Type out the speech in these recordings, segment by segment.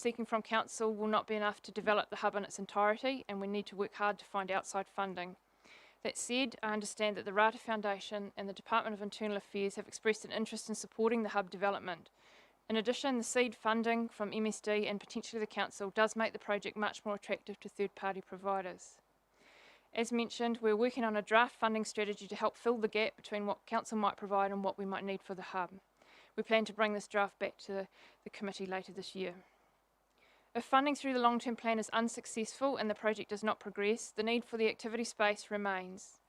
seeking from Council will not be enough to develop the hub in its entirety, and we need to work hard to find outside funding. That said, I understand that the Rata Foundation and the Department of Internal Affairs have expressed an interest in supporting the hub development. In addition, the seed funding from MSD and potentially the Council does make the project much more attractive to third-party providers. As mentioned, we're working on a draft funding strategy to help fill the gap between what Council might provide and what we might need for the hub. We plan to bring this draft back to the committee later this year. If funding through the long-term plan is unsuccessful and the project does not progress, the need for the activity space remains.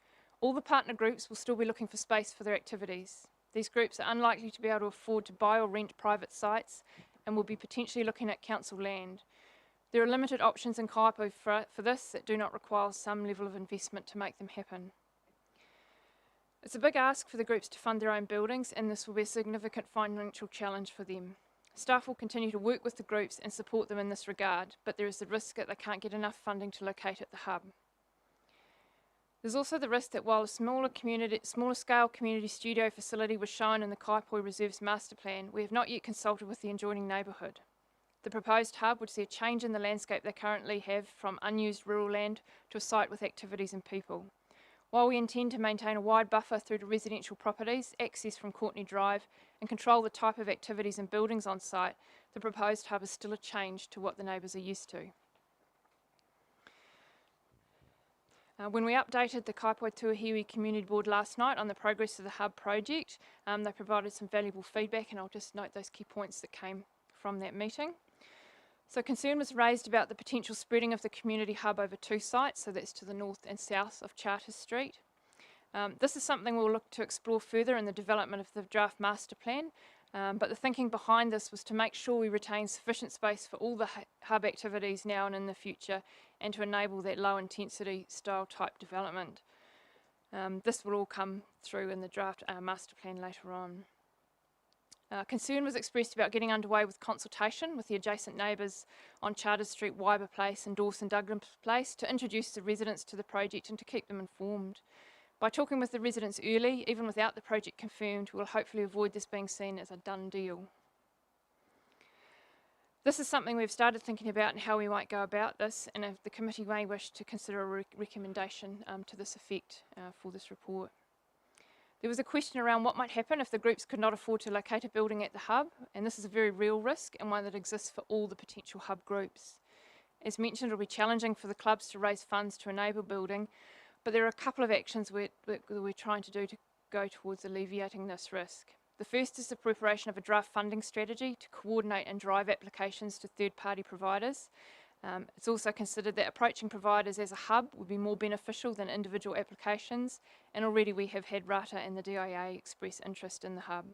All the partner groups will still be looking for space for their activities. These groups are unlikely to be able to afford to buy or rent private sites and will be potentially looking at council land. There are limited options in Kaiapoi for this that do not require some level of investment to make them happen. It's a big ask for the groups to fund their own buildings, and this will be a significant financial challenge for them. Staff will continue to work with the groups and support them in this regard, but there is the risk that they can't get enough funding to locate at the hub. There's also the risk that while a smaller scale community studio facility was shown in the Kaiapoi Reserves Master Plan, we have not yet consulted with the adjoining neighbourhood. The proposed hub would see a change in the landscape they currently have from unused rural land to a site with activities and people. While we intend to maintain a wide buffer through to residential properties, access from Courtney Drive, and control the type of activities and buildings on site, the proposed hub is still a change to what the neighbours are used to. When we updated the Kaiapoi Tuahiwi Community Board last night on the progress of the hub project, they provided some valuable feedback, and I'll just note those key points that came from that meeting. So concern was raised about the potential spreading of the community hub over two sites, so that's to the north and south of Charters Street. This is something we'll look to explore further in the development of the draft master plan, but the thinking behind this was to make sure we retain sufficient space for all the hub activities now and in the future, and to enable that low intensity style type development. This will all come through in the draft master plan later on. Concern was expressed about getting underway with consultation with the adjacent neighbours on Charters Street, Waiba Place and Dawson Douglas Place to introduce the residents to the project and to keep them informed. By talking with the residents early, even without the project confirmed, we'll hopefully avoid this being seen as a done deal. This is something we've started thinking about and how we might go about this, and if the committee may wish to consider a recommendation to this effect for this report. There was a question around what might happen if the groups could not afford to locate a building at the hub, and this is a very real risk and one that exists for all the potential hub groups. As mentioned, it will be challenging for the clubs to raise funds to enable building, but there are a couple of actions we're trying to do to go towards alleviating this risk. The first is the preparation of a draft funding strategy to coordinate and drive applications to third-party providers. It's also considered that approaching providers as a hub would be more beneficial than individual applications, and already we have had Rata and the DIA express interest in the hub.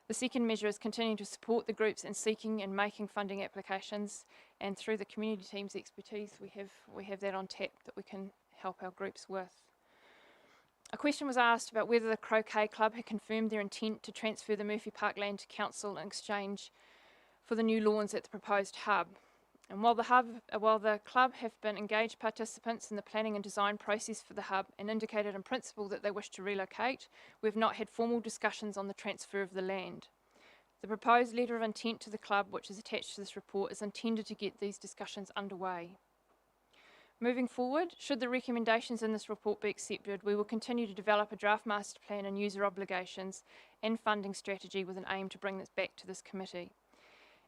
The second measure is continuing to support the groups in seeking and making funding applications, and through the community team's expertise we have that on tap that we can help our groups with. A question was asked about whether the Croquet Club had confirmed their intent to transfer the Murphy Park land to council in exchange for the new lawns at the proposed hub. And while the club have been engaged participants in the planning and design process for the hub and indicated in principle that they wish to relocate, we have not had formal discussions on the transfer of the land. The proposed letter of intent to the club, which is attached to this report, is intended to get these discussions underway. Moving forward, should the recommendations in this report be accepted, we will continue to develop a draft master plan and user obligations and funding strategy with an aim to bring this back to this committee.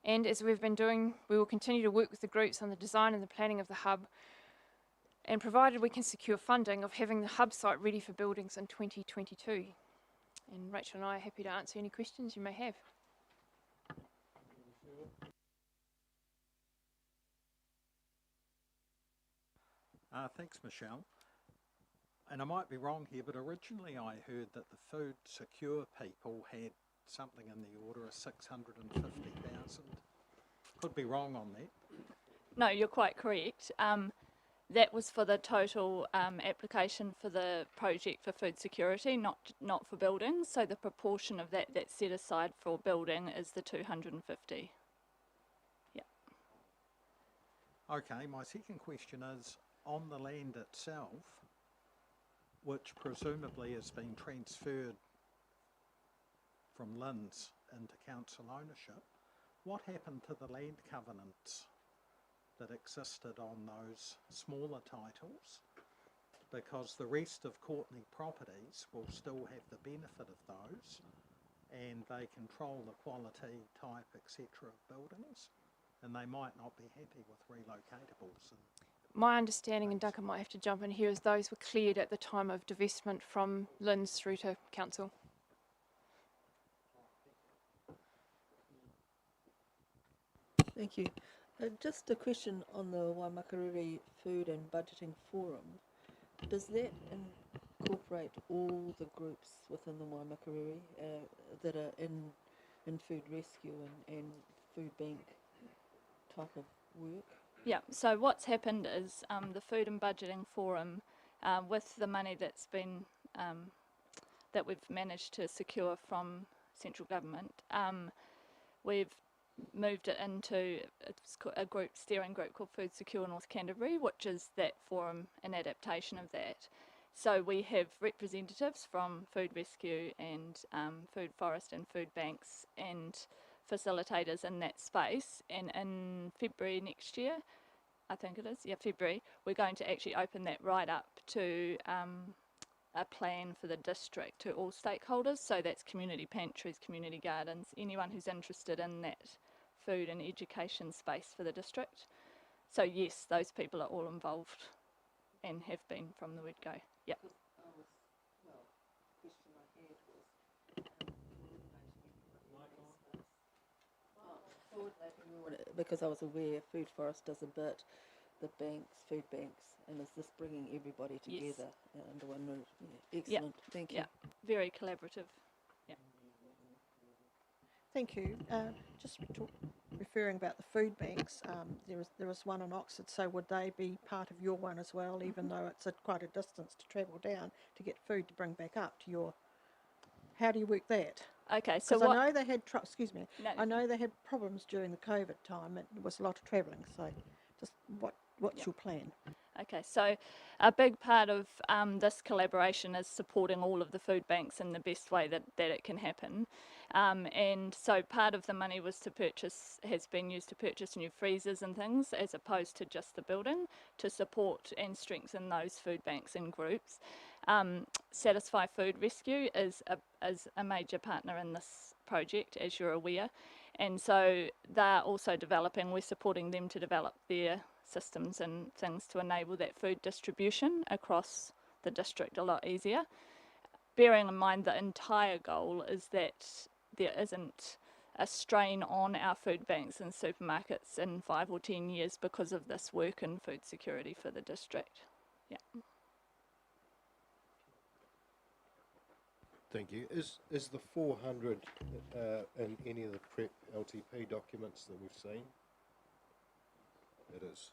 And as we've been doing, we will continue to work with the groups on the design and the planning of the hub, and provided we can secure funding, of having the hub site ready for buildings in 2022. And Rachel and I are happy to answer any questions you may have. Thanks, Michelle. And I might be wrong here, but originally I heard that the Food Secure people had something in the order of 650,000. Could be wrong on that. No, you're quite correct. That was for the total application for the project for food security, not for buildings. So the proportion of that that's set aside for building is the 250. Yeah. Okay, my second question is, on the land itself, which presumably has been transferred from Lynn's into council ownership, what happened to the land covenants that existed on those smaller titles, because the rest of Courtney properties will still have the benefit of those, and they control the quality, type, etc. of buildings, and they might not be happy with relocatables. My understanding, and Duncan might have to jump in here, is those were cleared at the time of divestment from Lynn's through to council. Thank you. Just a question on the Waimakariri Food and Budgeting Forum. Does that incorporate all the groups within the Waimakariri that are in food rescue and food bank type of work? Yeah, so what's happened is the Food and Budgeting Forum, with the money that's been, that we've managed to secure from central government, we've moved it into a steering group called Food Secure North Canterbury, which is that forum, an adaptation of that. So we have representatives from food rescue and food forest and food banks and facilitators in that space, and in February next year, I think it is, yeah, February, we're going to actually open that right up to a plan for the district to all stakeholders. So that's community pantries, community gardens, anyone who's interested in that food and education space for the district. So yes, those people are all involved and have been from the word go. Yeah. Because I was aware Food Forest does a bit, the banks, food banks, and is this bringing everybody together under one roof? Yeah. Excellent, thank you. Yeah, very collaborative. Yeah. Thank you. Just referring about the food banks, there is one in Oxford, so would they be part of your one as well, even though it's quite a distance to travel down to get food to bring back up to your... How do you work that? Okay, so Because I know they had, No. I know they had problems during the COVID time. It was a lot of travelling, so just what's your plan? Okay, so a big part of this collaboration is supporting all of the food banks in the best way that it can happen. And so part of the money has been used to purchase new freezers and things, as opposed to just the building, to support and strengthen those food banks and groups. Satisfy Food Rescue is a major partner in this project, as you're aware. And so they're also we're supporting them to develop their systems and things to enable that food distribution across the district a lot easier. Bearing in mind the entire goal is that there isn't a strain on our food banks and supermarkets in 5 or 10 years because of this work in food security for the district. Yeah. Thank you. Is the 400 in any of the prep LTP documents that we've seen? It is.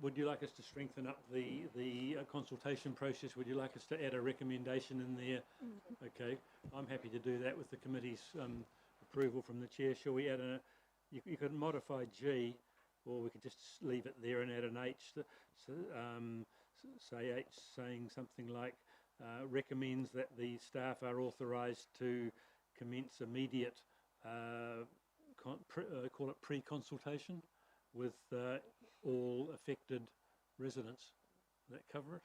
Would you like us to strengthen up the consultation process? Would you like us to add a recommendation in there? Okay, I'm happy to do that with the committee's approval from the chair. Shall we add you could modify G, or we could just leave it there and add an H. Say H saying something like recommends that the staff are authorised to commence immediate call it pre-consultation with all affected residents. Does that cover it?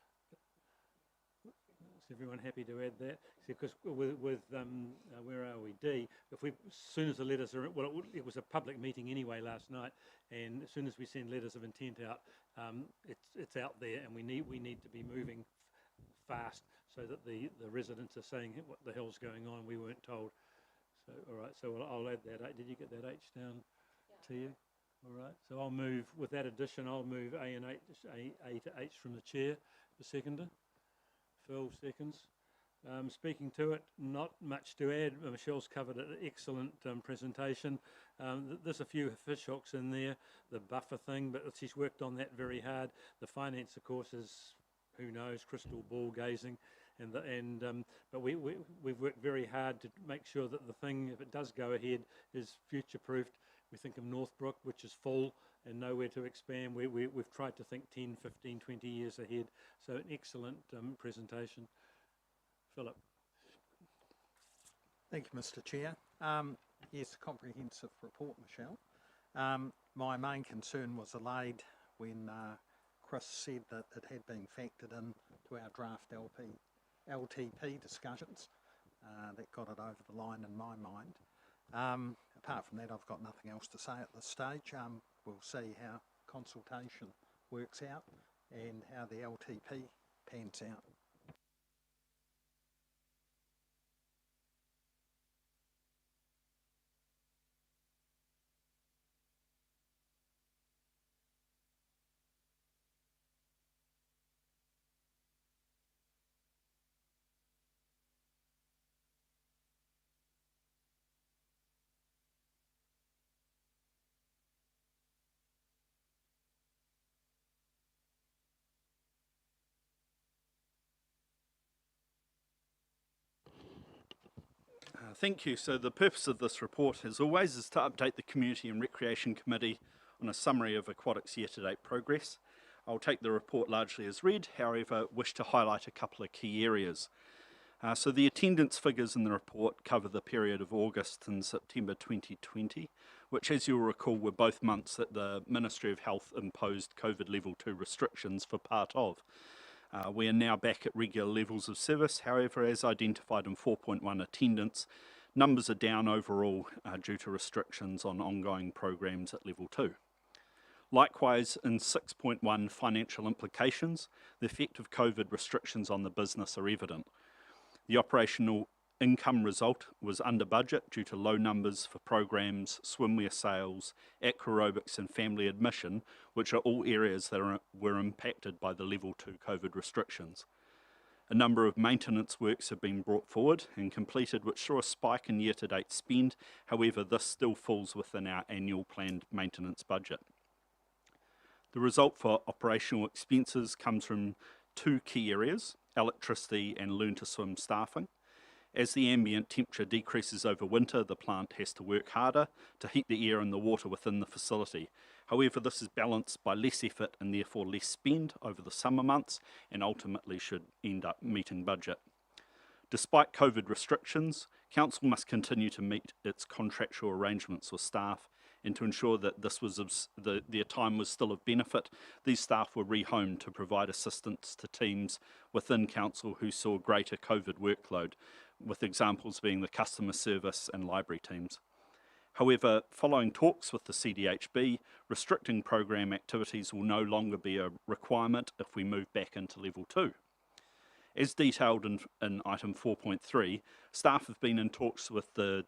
Is everyone happy to add that? Because with where are we? D. If we, as soon as the letters are, well, it was a public meeting anyway last night, and as soon as we send letters of intent out, it's out there, and we need to be moving fast so that the residents are saying what the hell's going on. We weren't told. So all right. So I'll add that. Did you get that H down to you? All right, so I'll move, with that addition, I'll move A and H, A to H from the chair, the seconder. Phil seconds. Speaking to it, not much to add. Michelle's covered an excellent presentation. There's a few fish hooks in there, the buffer thing, but she's worked on that very hard. The finance, of course, is who knows, crystal ball gazing, but we've worked very hard to make sure that the thing, if it does go ahead, is future-proofed. We think of Northbrook, which is full and nowhere to expand. We've tried to think 10, 15, 20 years ahead. So an excellent presentation. Philip. Thank you, Mr. Chair. Yes, comprehensive report, Michelle. My main concern was allayed when Chris said that it had been factored in to our draft LTP discussions. That got it over the line in my mind. Apart from that, I've got nothing else to say at this stage. We'll see how consultation works out and how the LTP pans out. Thank you. So the purpose of this report, as always, is to update the Community and Recreation Committee on a summary of aquatics year-to-date progress. I'll take the report largely as read, however, wish to highlight a couple of key areas. So the attendance figures in the report cover the period of August and September 2020, which, as you'll recall, were both months that the Ministry of Health imposed COVID Level 2 restrictions for part of. We are now back at regular levels of service. However, as identified in 4.1 attendance, numbers are down overall due to restrictions on ongoing programs at level 2. Likewise, in 6.1 financial implications, the effect of COVID restrictions on the business are evident. The operational income result was under budget due to low numbers for programs, swimwear sales, aquarobics and family admission, which are all areas that were impacted by the level 2 COVID restrictions. A number of maintenance works have been brought forward and completed, which saw a spike in year-to-date spend. However, this still falls within our annual planned maintenance budget. The result for operational expenses comes from two key areas: electricity and learn to swim staffing. As the ambient temperature decreases over winter, the plant has to work harder to heat the air and the water within the facility. However, this is balanced by less effort and therefore less spend over the summer months, and ultimately should end up meeting budget. Despite COVID restrictions, Council must continue to meet its contractual arrangements with staff, and to ensure that this was their time was still of benefit, these staff were rehomed to provide assistance to teams within Council who saw greater COVID workload, with examples being the customer service and library teams. However, following talks with the CDHB, restricting program activities will no longer be a requirement if we move back into level 2. As detailed in item 4.3, staff have been in talks with the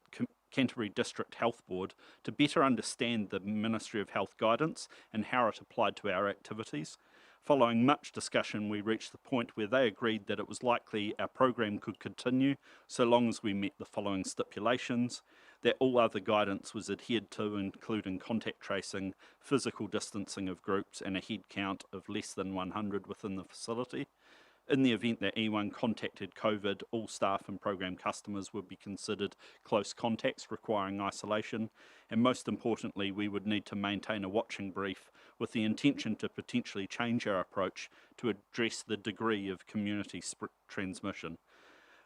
Canterbury District Health Board to better understand the Ministry of Health guidance and how it applied to our activities. Following much discussion, we reached the point where they agreed that it was likely our program could continue so long as we met the following stipulations: that all other guidance was adhered to, including contact tracing, physical distancing of groups, and a head count of less than 100 within the facility. In the event that anyone contacted COVID, all staff and program customers would be considered close contacts requiring isolation, and most importantly, we would need to maintain a watching brief with the intention to potentially change our approach to address the degree of community transmission.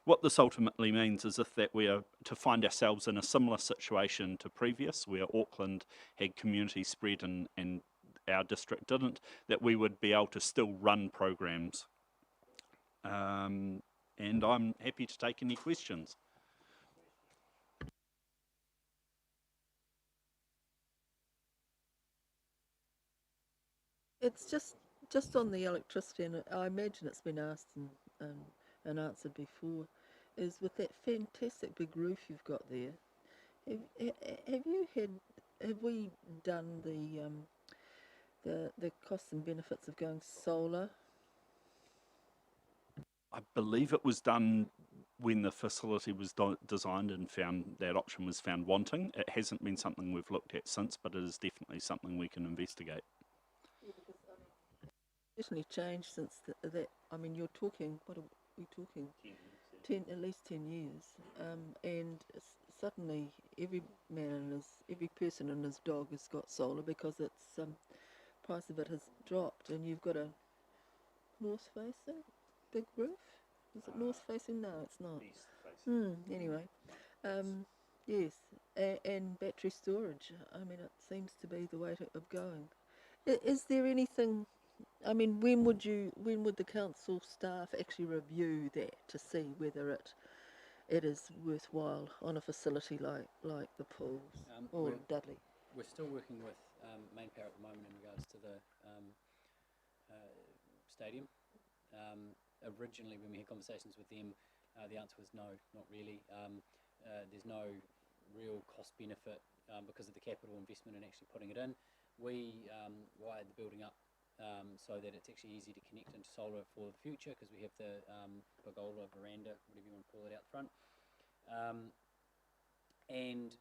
What this ultimately means is if that we are to find ourselves in a similar situation to previous, where Auckland had community spread and our district didn't, that we would be able to still run programs. And I'm happy to take any questions. It's just on the electricity, and I imagine it's been asked and answered before, is with that fantastic big roof you've got there, have we done the costs and benefits of going solar? I believe it was done when the facility was designed and found that option was found wanting. It hasn't been something we've looked at since, but it is definitely something we can investigate. certainly changed since that. I mean, you're talking, what are we talking? 10, at least 10 years. And suddenly every person and his dog has got solar because its price of it has dropped, and you've got a north facing big roof. Is it north facing? No, it's not. Anyway, yes, and battery storage. I mean, it seems to be the way of going. Is there anything? I mean, when would the council staff actually review that to see whether it is worthwhile on a facility like the pools or Dudley? We're still working with Main Power at the moment in regards to the stadium. Originally, when we had conversations with them, the answer was no, not really. There's no real cost benefit because of the capital investment in actually putting it in. We wired the building up so that it's actually easy to connect into solar for the future, because we have the pergola, veranda, whatever you want to call it, out front. And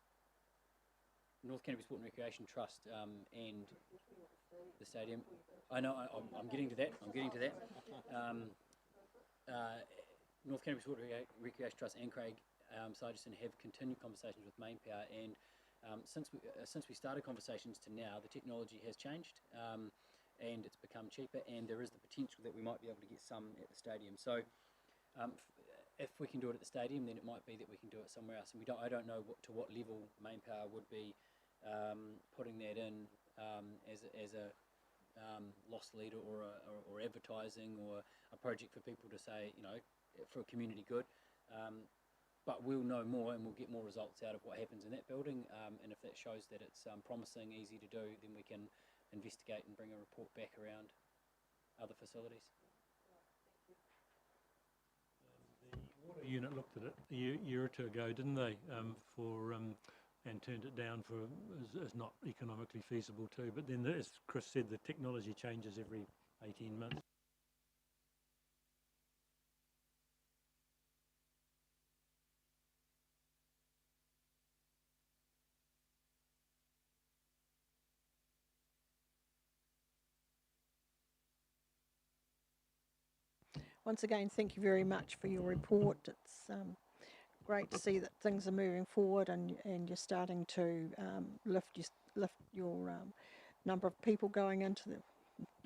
North Canterbury Sport and Recreation Trust and the stadium. I know, I'm getting to that. North Canterbury Sport and Recreation Trust and Craig Sargison have continued conversations with Main Power, and since we started conversations to now, the technology has changed. And it's become cheaper, and there is the potential that we might be able to get some at the stadium. So if we can do it at the stadium, then it might be that we can do it somewhere else. And I don't know to what level Main Power would be putting that in as a loss leader or advertising, or a project for people to say, for a community good. But we'll know more, and we'll get more results out of what happens in that building. And if that shows that it's promising, easy to do, then we can investigate and bring a report back around other facilities. The water unit looked at it a year or two ago, didn't they, and turned it down for as not economically feasible too. But then, as Chris said, the technology changes every 18 months. Once again, thank you very much for your report. It's great to see that things are moving forward, and you're starting to lift your number of people going into the,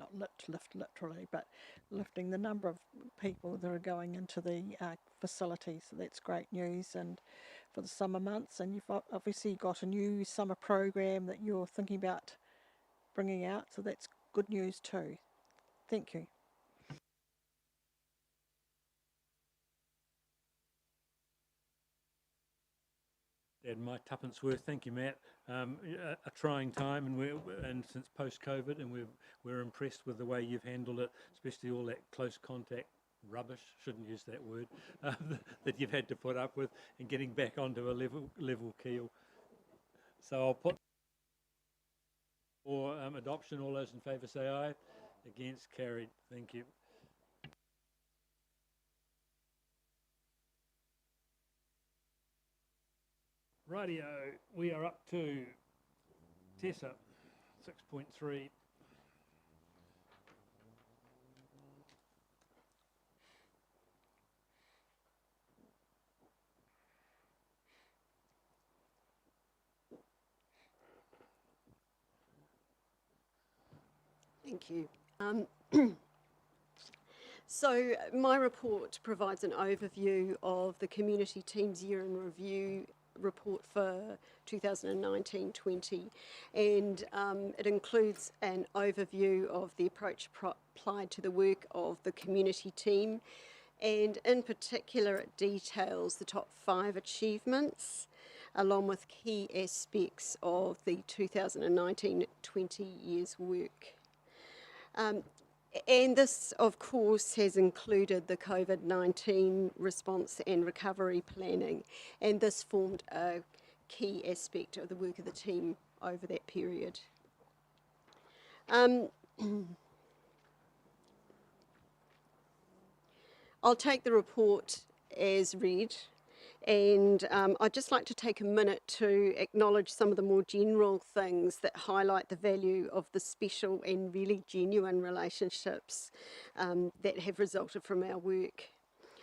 not lift literally, but lifting the number of people that are going into the facility. So that's great news, and for the summer months. And you've obviously got a new summer program that you're thinking about bringing out, so that's good news too. Thank you. And my tuppence worth, thank you, Matt. A trying time, and since post-COVID, and we're impressed with the way you've handled it, especially all that close contact rubbish, shouldn't use that word, that you've had to put up with, and getting back onto a level keel. So I'll put for adoption. All those in favour say aye. Against, carried. Thank you. Rightio, we are up to Tessa, 6.3. Thank you. So my report provides an overview of the community team's year in review report for 2019-20, and it includes an overview of the approach applied to the work of the community team, and in particular it details the top 5 achievements along with key aspects of the 2019-20 year's work. And this, of course, has included the COVID-19 response and recovery planning, and this formed a key aspect of the work of the team over that period. I'll take the report as read, And I'd just like to take a minute to acknowledge some of the more general things that highlight the value of the special and really genuine relationships that have resulted from our work.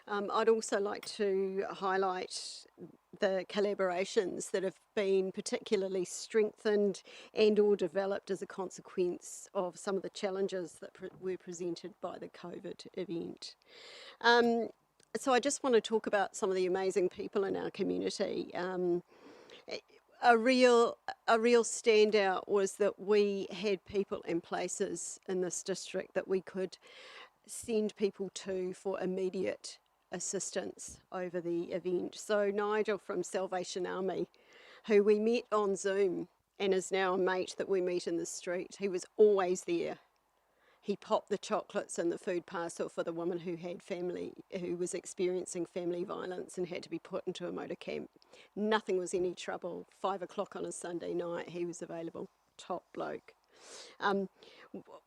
I'd also like to highlight the collaborations that have been particularly strengthened and or developed as a consequence of some of the challenges that were presented by the COVID event. So I just want to talk about some of the amazing people in our community. A real standout was that we had people and places in this district that we could send people to for immediate assistance over the event. So Nigel from Salvation Army, who we met on Zoom and is now a mate that we meet in the street, he was always there. He popped the chocolates in the food parcel for the woman who was experiencing family violence and had to be put into a motor camp. Nothing was any trouble. 5 o'clock on a Sunday night, he was available. Top bloke.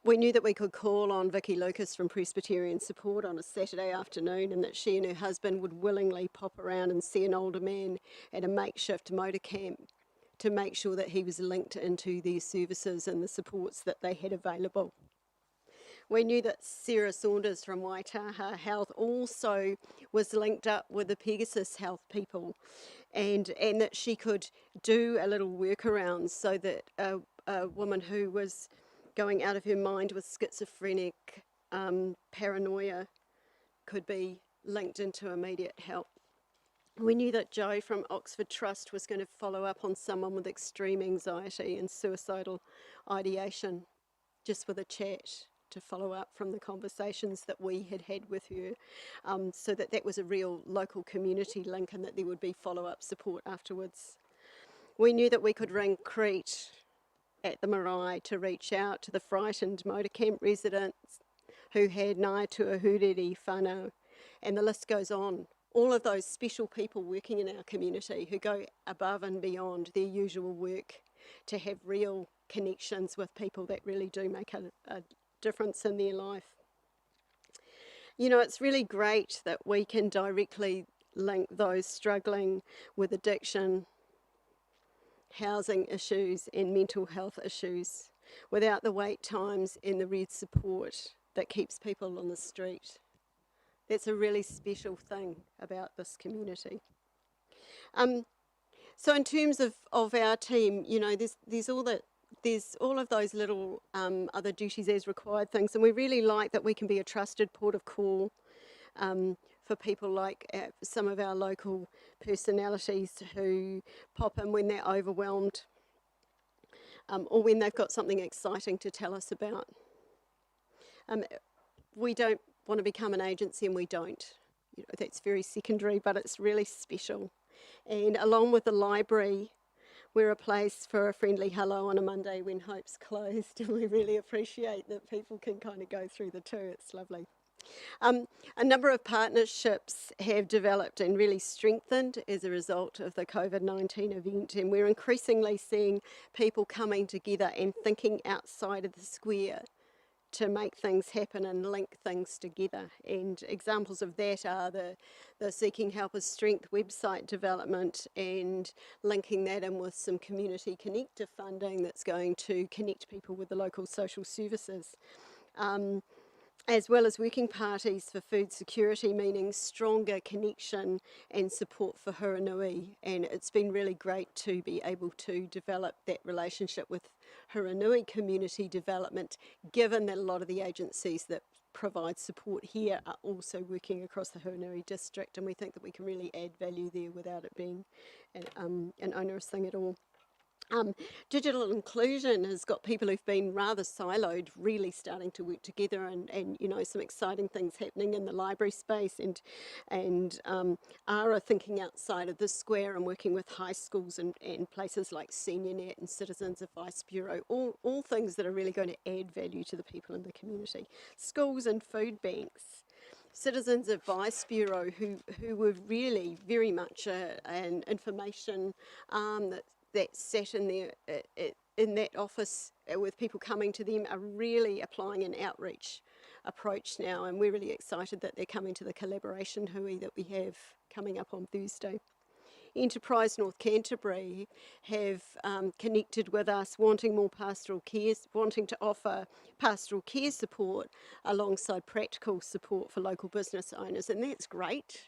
We knew that we could call on Vicky Lucas from Presbyterian Support on a Saturday afternoon, and that she and her husband would willingly pop around and see an older man at a makeshift motor camp to make sure that he was linked into their services and the supports that they had available. We knew that Sarah Saunders from Waitaha Health also was linked up with the Pegasus Health people, and that she could do a little workaround so that a woman who was going out of her mind with schizophrenic paranoia could be linked into immediate help. We knew that Joe from Oxford Trust was going to follow up on someone with extreme anxiety and suicidal ideation, just with a chat to follow up from the conversations that we had had with her, so that was a real local community link and that there would be follow-up support afterwards. We knew that we could ring Crete at the marae to reach out to the frightened motor camp residents who had nai tua huriri whānau, and the list goes on. All of those special people working in our community who go above and beyond their usual work to have real connections with people that really do make a difference in their life. You know, it's really great that we can directly link those struggling with addiction, housing issues and mental health issues without the wait times and the red support that keeps people on the street. That's a really special thing about this community. So in terms of our team, you know, there's all of those little other duties as required things, and we really like that we can be a trusted port of call for people like some of our local personalities who pop in when they're overwhelmed or when they've got something exciting to tell us about. We don't want to become an agency, and we don't. You know, that's very secondary, but it's really special. And along with the library, we're a place for a friendly hello on a Monday when Hope's closed, and we really appreciate that people can kind of go through the two. It's lovely. A number of partnerships have developed and really strengthened as a result of the COVID-19 event, and we're increasingly seeing people coming together and thinking outside of the square to make things happen and link things together. And examples of that are the Seeking Helpers Strength website development and linking that in with some community connector funding that's going to connect people with the local social services. As well as working parties for food security, meaning stronger connection and support for Huranui. And it's been really great to be able to develop that relationship with Huranui community development, given that a lot of the agencies that provide support here are also working across the Huranui district, and we think that we can really add value there without it being an onerous thing at all. Digital inclusion has got people who've been rather siloed really starting to work together, and you know, some exciting things happening in the library space, and ARA thinking outside of the square and working with high schools and places like SeniorNet and Citizens Advice Bureau, all things that are really going to add value to the people in the community. Schools and food banks. Citizens Advice Bureau, who were really very much an information arm that sat in there in that office with people coming to them, are really applying an outreach approach now, and we're really excited that they're coming to the collaboration hui that we have coming up on Thursday. Enterprise North Canterbury have connected with us, wanting more pastoral care, wanting to offer pastoral care support alongside practical support for local business owners, and that's great.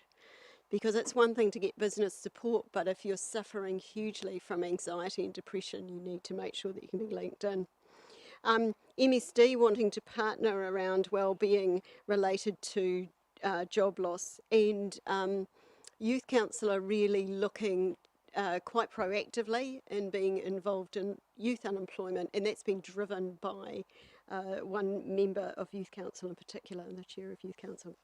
Because it's one thing to get business support, but if you're suffering hugely from anxiety and depression, you need to make sure that you can be linked in. MSD wanting to partner around wellbeing related to job loss, and Youth Council are really looking quite proactively in being involved in youth unemployment, and that's been driven by one member of Youth Council in particular, and the chair of Youth Council.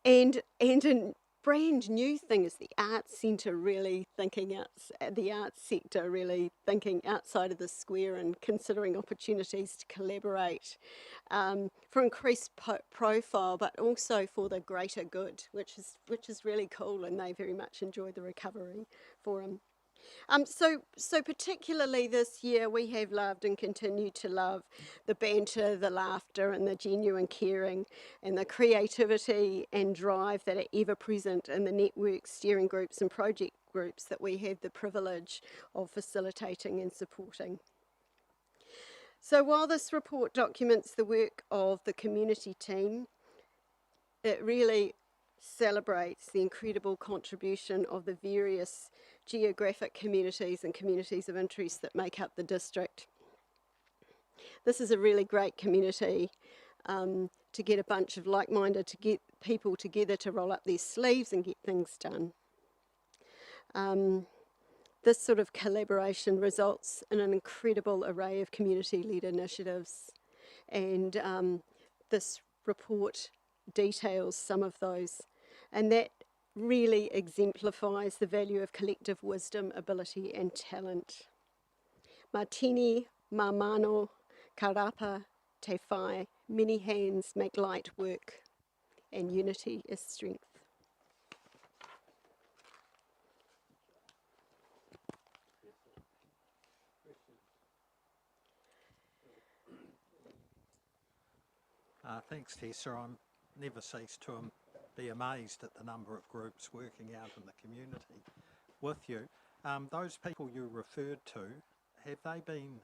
And a brand new thing is the arts centre really thinking the arts sector really thinking outside of the square and considering opportunities to collaborate for increased profile, but also for the greater good, which is really cool, and they very much enjoyed the recovery forum. So particularly this year, we have loved and continue to love the banter, the laughter, and the genuine caring, and the creativity and drive that are ever present in the networks, steering groups, and project groups that we have the privilege of facilitating and supporting. So while this report documents the work of the community team, it really celebrates the incredible contribution of the various geographic communities and communities of interest that make up the district. This is a really great community to get a bunch of like-minded people together to roll up their sleeves and get things done. This sort of collaboration results in an incredible array of community-led initiatives, and this report details some of those, and that really exemplifies the value of collective wisdom, ability and talent. Martini, mamano, karapa, te whai, many hands make light work, and unity is strength. Thanks, Tessa. I never cease to be amazed at the number of groups working out in the community with you. Those people you referred to, have they been,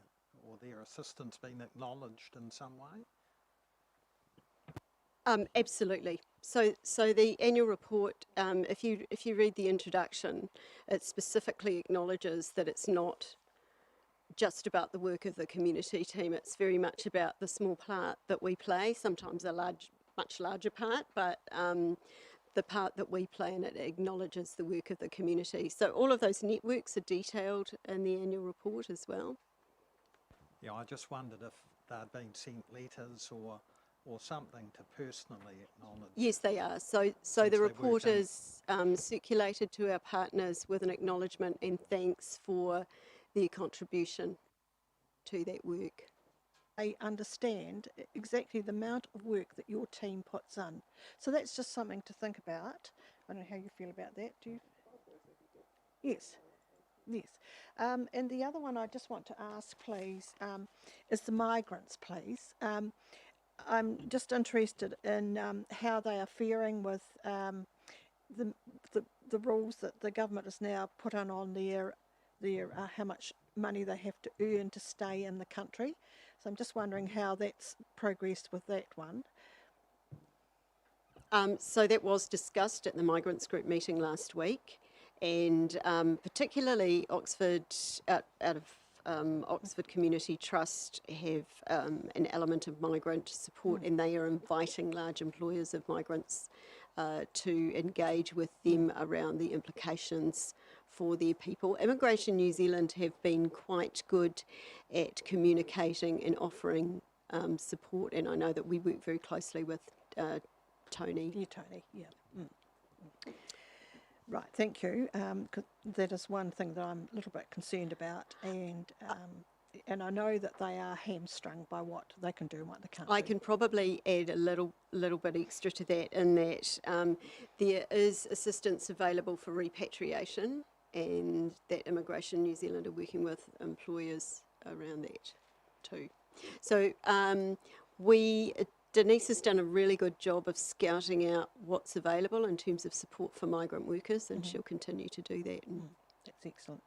or their assistance been acknowledged in some way? Absolutely. So the annual report, if you read the introduction, it specifically acknowledges that it's not just about the work of the community team. It's very much about the small part that we play, sometimes a much larger part, but the part that we play in it acknowledges the work of the community. So all of those networks are detailed in the annual report as well. Yeah, I just wondered if they'd been sent letters or something to personally acknowledge. Yes, they are. So the report is circulated to our partners with an acknowledgement and thanks for their contribution to that work. I understand exactly the amount of work that your team puts in. So that's just something to think about. I don't know how you feel about that, do you? Yes. Yes. And the other one I just want to ask, please, is the migrants, please. I'm just interested in how they are faring with the rules that the government has now put on their how much money they have to earn to stay in the country. So I'm just wondering how that's progressed with that one. So that was discussed at the Migrants Group meeting last week, and particularly Oxford, out of Oxford Community Trust have an element of migrant support, and they are inviting large employers of migrants to engage with them around the implications for their people. Immigration New Zealand have been quite good at communicating and offering support, and I know that we work very closely with Tony. Yeah, Tony, yeah. Right, thank you. 'Cause that is one thing that I'm a little bit concerned about, and I know that they are hamstrung by what they can do and what they can't do. I can probably add a little bit extra to that, in that there is assistance available for repatriation, and that Immigration New Zealand are working with employers around that too. So we Denise has done a really good job of scouting out what's available in terms of support for migrant workers, and she'll continue to do that. And That's excellent.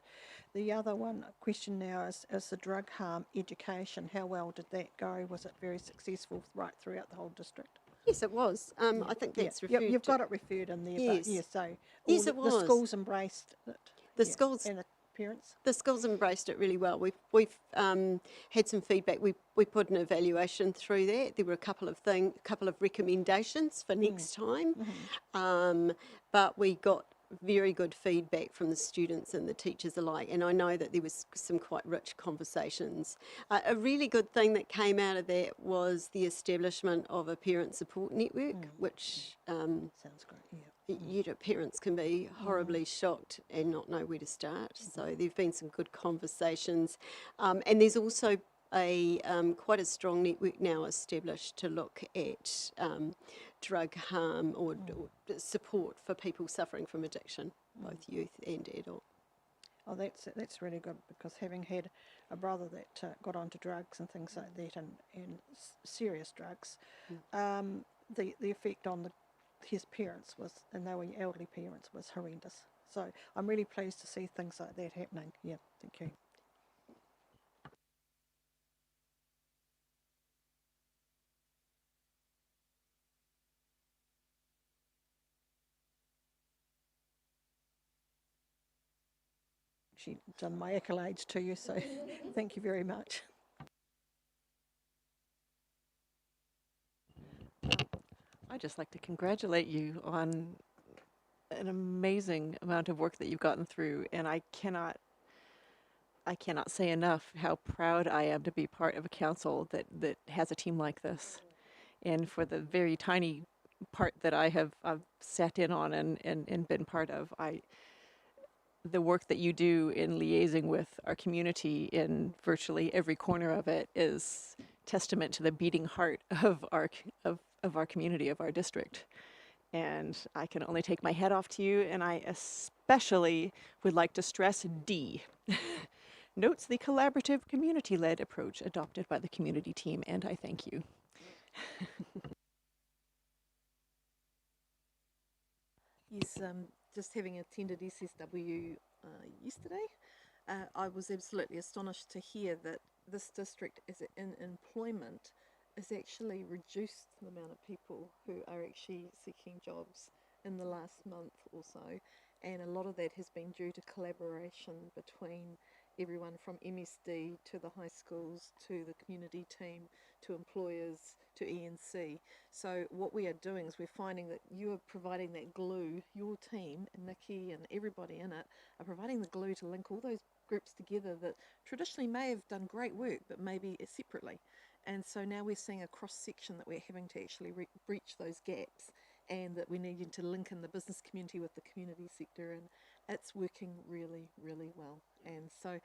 The other one question now is the drug harm education. How well did that go? Was it very successful right throughout the whole district? yes, it was. I think that's referred You've to. got it referred in there, Yes. but yeah, so Yes, the it was. schools embraced it. The yeah, schools and the parents. The schools embraced it really well. We've had some feedback. We put an evaluation through that. There were a couple of recommendations for next time, but we got very good feedback from the students and the teachers alike. And I know that there was some quite rich conversations. A really good thing that came out of that was the establishment of a parent support network, which Sounds great. Yeah. parents can be horribly shocked and not know where to start. So there have been some good conversations, and there's also a quite a strong network now established to look at drug harm or support for people suffering from addiction, both youth and adult. Oh, that's really good, because having had a brother that got onto drugs and things like that, and serious drugs, the effect on his parents was, and they were elderly parents, was horrendous. So I'm really pleased to see things like that happening. Yeah, thank you. She's done my accolades to you, so thank you very much. I'd just like to congratulate you on an amazing amount of work that you've gotten through, and I cannot say enough how proud I am to be part of a council that has a team like this. And for the very tiny part that I've sat in on and been part of, the work that you do in liaising with our community in virtually every corner of it is testament to the beating heart of our community, of our district. And I can only take my hat off to you, and I especially would like to stress D. Notes the collaborative, community-led approach adopted by the community team, and I thank you. Yes, just having attended SSW yesterday, I was absolutely astonished to hear that this district, as in employment, has actually reduced the amount of people who are actually seeking jobs in the last month or so, and a lot of that has been due to collaboration between everyone from MSD to the high schools to the community team to employers to ENC. So what we are doing is we're finding that you are providing that glue, your team and Nikki and everybody in it are providing the glue to link all those groups together that traditionally may have done great work but maybe separately. And so now we're seeing a cross section that we're having to actually breach those gaps, and that we need to link in the business community with the community sector, and it's working really, really well. And so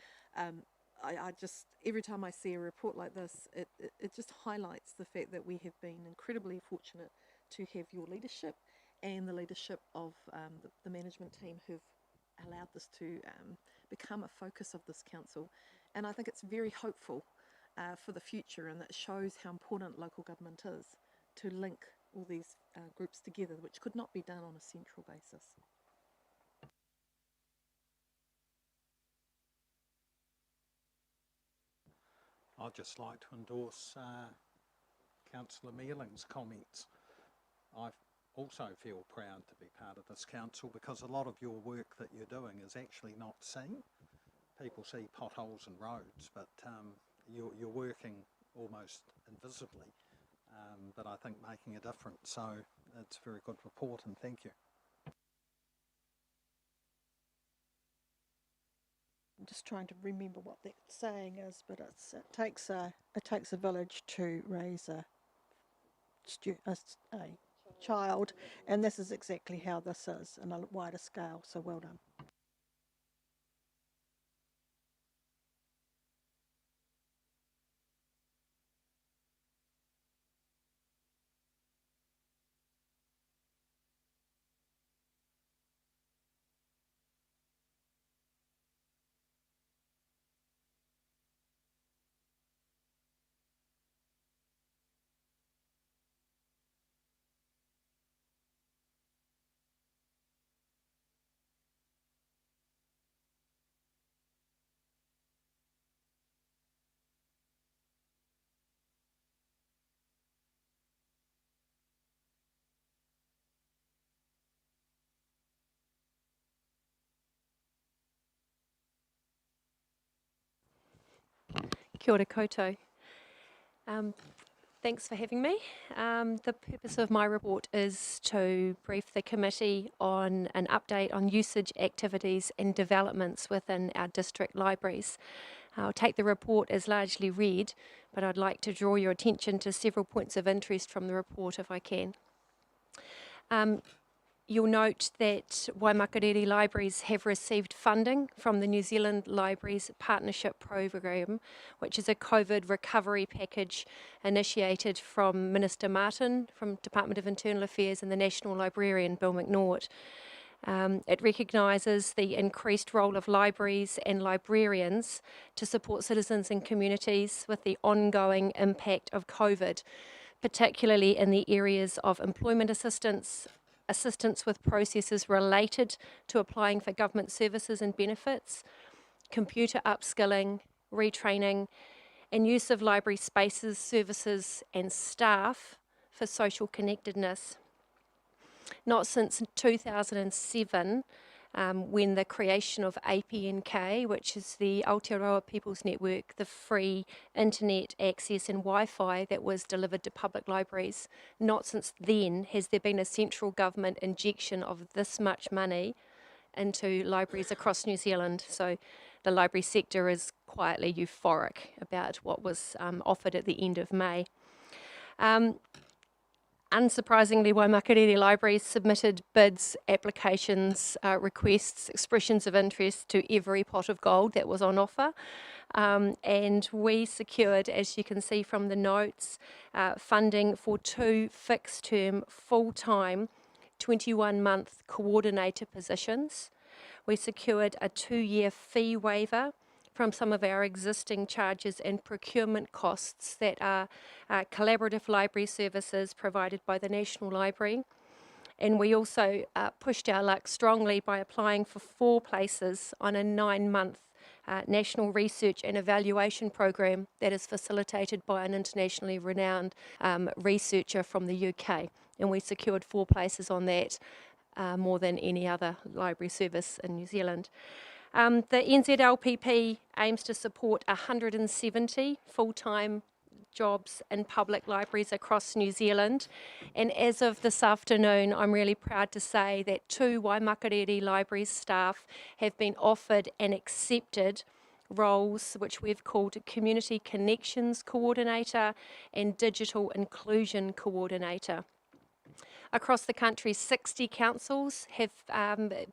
I just, every time I see a report like this, it just highlights the fact that we have been incredibly fortunate to have your leadership and the leadership of the management team who've allowed this to become a focus of this council. And I think it's very hopeful for the future, and that shows how important local government is to link all these groups together, which could not be done on a central basis. I'd just like to endorse Councillor Mealing's comments. I also feel proud to be part of this council, because a lot of your work that you're doing is actually not seen. People see potholes and roads, but you're working almost invisibly, but I think making a difference. So it's a very good report, and thank you. I'm just trying to remember what that saying is, but it takes a village to raise a child, and this is exactly how this is on a wider scale. So well done. Kia ora koutou. Thanks for having me. The purpose of my report is to brief the committee on an update on usage, activities and developments within our district libraries. I'll take the report as largely read, but I'd like to draw your attention to several points of interest from the report if I can. You'll note that waimakariri libraries have received funding from the New Zealand Libraries Partnership Programme, which is a COVID recovery package initiated from Minister Martin from Department of Internal Affairs and the National Librarian Bill McNaught. It recognises the increased role of libraries and librarians to support citizens and communities with the ongoing impact of COVID, particularly in the areas of employment assistance, assistance with processes related to applying for government services and benefits, computer upskilling, retraining, and use of library spaces, services and staff for social connectedness. Not since 2007, when the creation of APNK, which is the Aotearoa People's Network, the free internet access and Wi-Fi that was delivered to public libraries, not since then has there been a central government injection of this much money into libraries across New Zealand. So the library sector is quietly euphoric about what was offered at the end of May. Unsurprisingly, waimakariri libraries submitted bids, applications, requests, expressions of interest to every pot of gold that was on offer. And we secured, as you can see from the notes, funding for 2 fixed-term, full-time, 21-month coordinator positions. We secured a 2-year fee waiver from some of our existing charges and procurement costs that are collaborative library services provided by the National Library. And we also pushed our luck strongly by applying for 4 places on a 9-month national research and evaluation program that is facilitated by an internationally renowned researcher from the UK. And we secured 4 places on that, more than any other library service in New Zealand. The NZLPP aims to support 170 full-time jobs in public libraries across New Zealand, and as of this afternoon I'm really proud to say that 2 waimakariri libraries staff have been offered and accepted roles which we've called Community Connections Coordinator and Digital Inclusion Coordinator. Across the country, 60 councils have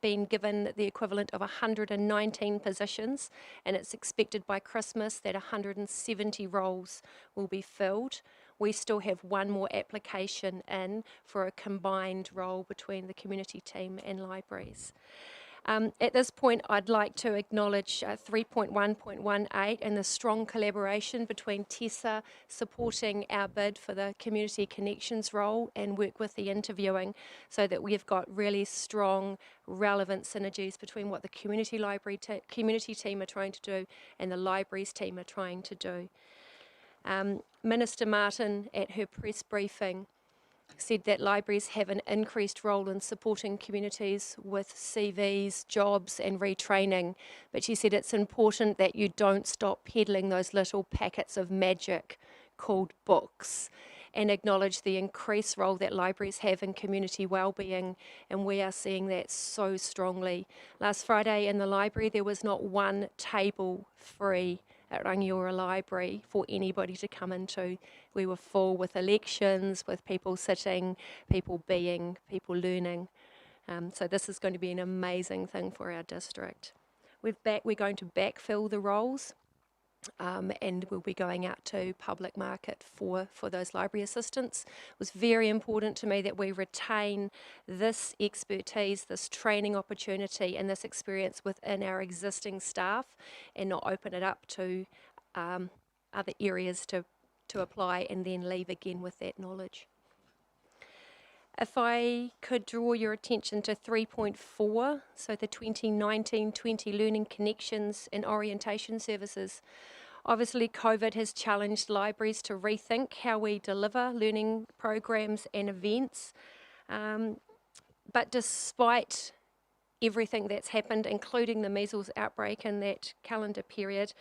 been given the equivalent of 119 positions, and it's expected by Christmas that 170 roles will be filled. We still have 1 more application in for a combined role between the community team and libraries. At this point, I'd like to acknowledge 3.1.18 and the strong collaboration between TESA supporting our bid for the Community Connections role and work with the interviewing so that we've got really strong, relevant synergies between what the community team are trying to do and the libraries team are trying to do. Minister Martin, at her press briefing, said that libraries have an increased role in supporting communities with CVs, jobs and retraining, but she said it's important that you don't stop peddling those little packets of magic called books, and acknowledge the increased role that libraries have in community wellbeing, and we are seeing that so strongly. Last Friday in the library there was not 1 table free at Rangiora Library for anybody to come into. We were full with elections, with people sitting, people being, people learning. So this is going to be an amazing thing for our district. We're going to backfill the roles, and we'll be going out to public market for those library assistants. It was very important to me that we retain this expertise, this training opportunity and this experience within our existing staff and not open it up to other areas to apply and then leave again with that knowledge. If I could draw your attention to 3.4, so the 2019-20 Learning Connections and Orientation Services. Obviously, COVID has challenged libraries to rethink how we deliver learning programs and events. But despite everything that's happened, including the measles outbreak in that calendar period,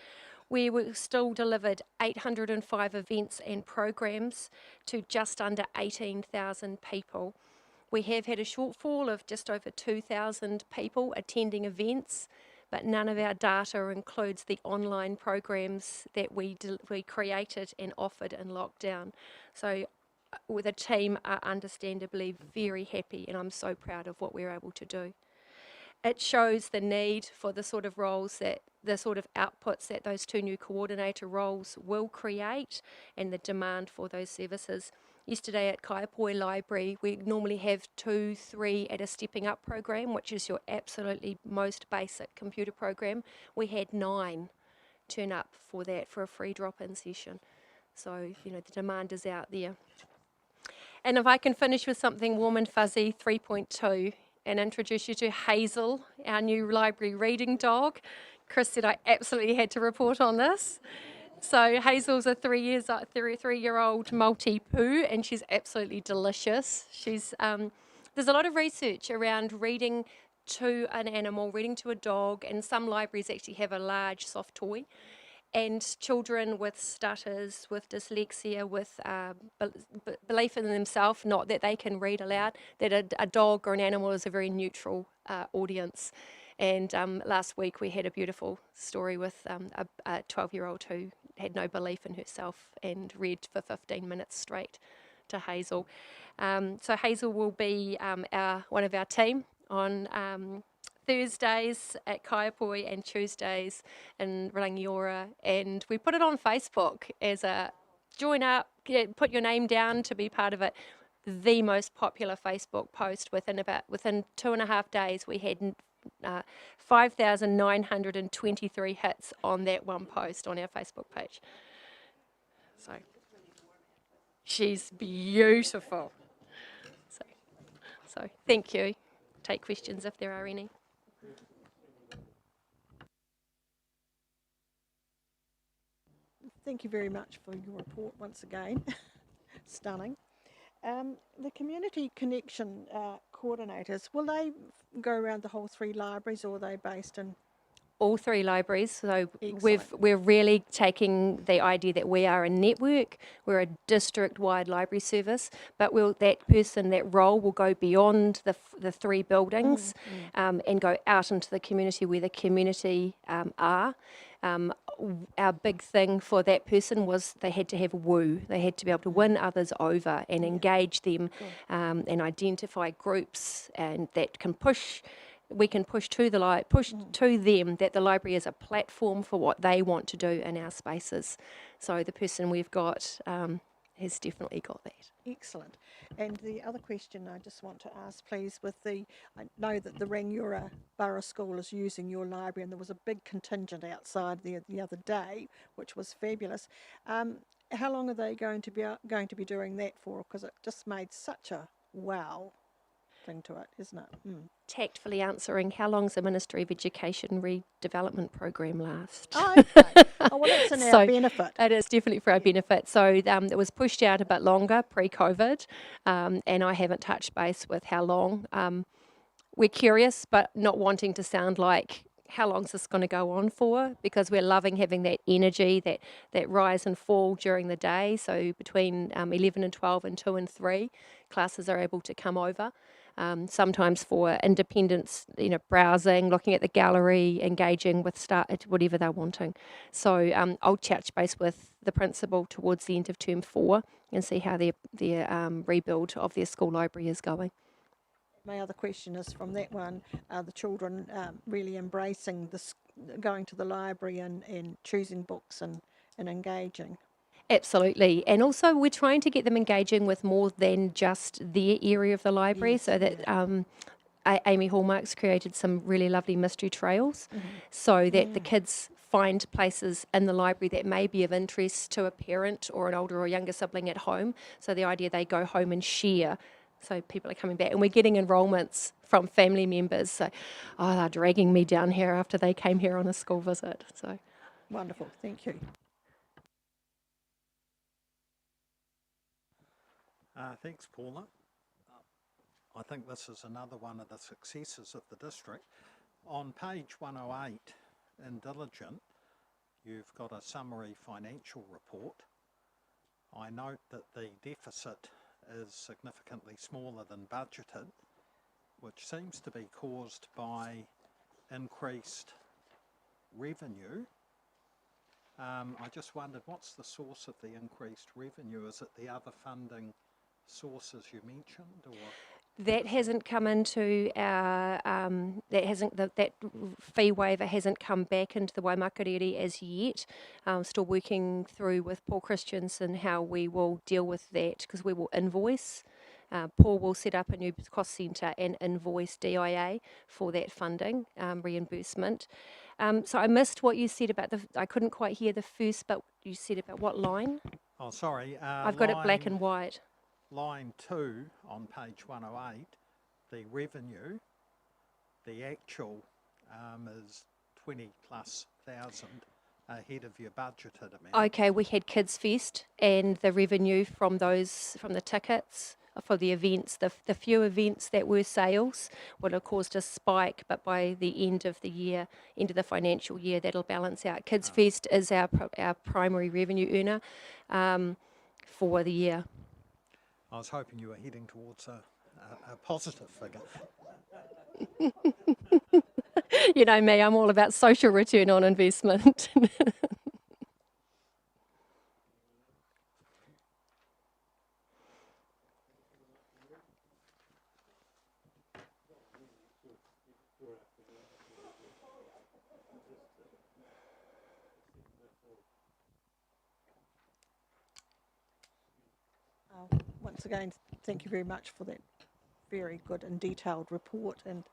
where we still delivered 805 events and programs to just under 18,000 people. We have had a shortfall of just over 2,000 people attending events, but none of our data includes the online programs that we created and offered in lockdown. So the team are understandably very happy, and I'm so proud of what we're able to do. It shows the need for the sort of roles that, the sort of outputs that those two new coordinator roles will create, and the demand for those services. Yesterday at Kaiapoi Library, we normally have 2, 3 at a stepping up program, which is your absolutely most basic computer program. We had 9 turn up for that, for a free drop-in session. So, you know, the demand is out there. And if I can finish with something warm and fuzzy, 3.2, and introduce you to Hazel, our new library reading dog. Chris said I absolutely had to report on this. So Hazel's a 3-year-old Maltese and she's absolutely delicious. She's there's a lot of research around reading to an animal, reading to a dog, and some libraries actually have a large soft toy. And children with stutters, with dyslexia, with belief in themselves, not that they can read aloud, that a dog or an animal is a very neutral audience. And last week we had a beautiful story with a 12-year-old who had no belief in herself and read for 15 minutes straight to Hazel. So Hazel will be one of our team on Thursdays at Kaiapoi and Tuesdays in Rangiora, and we put it on Facebook as a join up, put your name down to be part of it. The most popular Facebook post within 2.5 days, we had 5,923 hits on that one post on our Facebook page. So she's beautiful. So thank you. Take questions if there are any. Thank you very much for your report once again. Stunning. The community connection coordinators, will they go around the whole 3 libraries, or are they based in? All 3 libraries. So Excellent. we're really taking the idea that we are a network, we're a district-wide library service, but that role will go beyond the 3 buildings and go out into the community where the community are. Our big thing for that person was they had to have a woo. They had to be able to win others over and engage them and identify groups, and that can push. We can push to to them that the library is a platform for what they want to do in our spaces. So the person we've got has definitely got that. Excellent. And the other question I just want to ask, please, I know that the Rangiora Borough School is using your library, and there was a big contingent outside there the other day, which was fabulous. How long are they going to be doing that for? Because it just made such a wow thing to it, isn't it? Tactfully answering, how long's the Ministry of Education redevelopment program last? Oh, okay. Oh, well, it's in our benefit. It is definitely for our benefit. So it was pushed out a bit longer pre-COVID, and I haven't touched base with how long. We're curious, but not wanting to sound like how long's this going to go on for, because we're loving having that energy, that rise and fall during the day. So between 11 and 12 and 2 and 3, classes are able to come over. Sometimes for independence, browsing, looking at the gallery, engaging with whatever they're wanting. So I'll touch base with the principal towards the end of term 4 and see how their rebuild of their school library is going. My other question is from that one, the children really embracing going to the library and choosing books and engaging. Absolutely. And also we're trying to get them engaging with more than just their area of the library, so that Amy Hallmark's created some really lovely mystery trails so that the kids find places in the library that may be of interest to a parent or an older or younger sibling at home. So the idea they go home and share. So people are coming back, and we're getting enrolments from family members. So, they're dragging me down here after they came here on a school visit. So wonderful. Thank you. Thanks, Paula. I think this is another one of the successes of the district. On page 108 in Diligent, you've got a summary financial report. I note that the deficit is significantly smaller than budgeted, which seems to be caused by increased revenue. I just wondered, what's the source of the increased revenue? Is it the other funding sources you mentioned, or? That hasn't come into our, that fee waiver hasn't come back into the waimakariri as yet. Still working through with Paul Christensen how we will deal with that, because we will invoice. Paul will set up a new cost centre and invoice DIA for that funding reimbursement. So I missed what you said about I couldn't quite hear the first, but you said about what line? Oh, sorry. I've got it black and white. Line 2 on page 108, the revenue, the actual is 20,000+ ahead of your budgeted amount. Okay, we had Kids Fest, and the revenue from the tickets for the events, the few events that were sales would have caused a spike, but by the end of the financial year, that'll balance out. Kids Fest is our primary revenue earner for the year. I was hoping you were heading towards a positive figure. You know me, I'm all about social return on investment. Once again, thank you very much for that very good and detailed report, and